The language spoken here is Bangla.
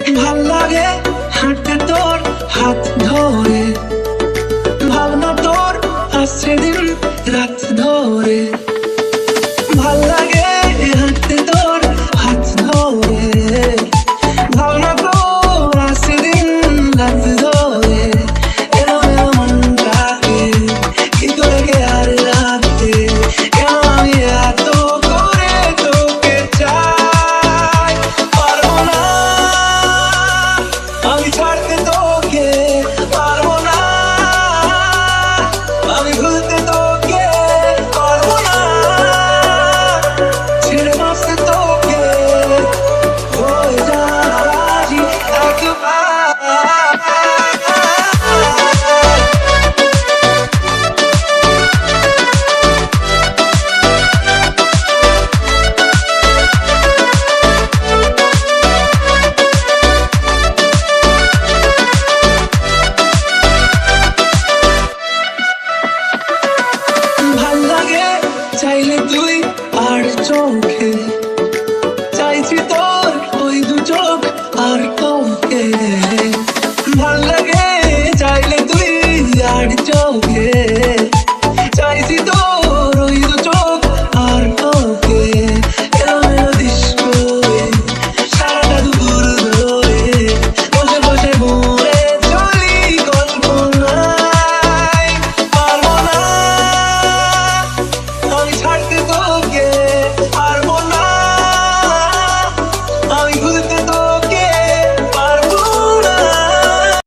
ভাল লাগে হাঁটতে তোর হাত ধরে, ভাবনা তোর আসছে দিন রাত ধরে। ভাল লাগে হাঁটতে তোর হাত ধরে, ভাবনা তোর আসছে দিন রাত ধরে। এলো এলো মনটাকে কি করে কে আর রাখতে, কেন আমি এত করে তোকে চাই। পারবো না আমি ছাড়তে তোকে, পারবো না আমি ভুলতে তোকে, পারবো না ছেড়ে বাঁচতে তোকে। হয়ে যা রাজি একবার। ভাল লাগে চাইলে তুই আর চোখে, চাইছি তো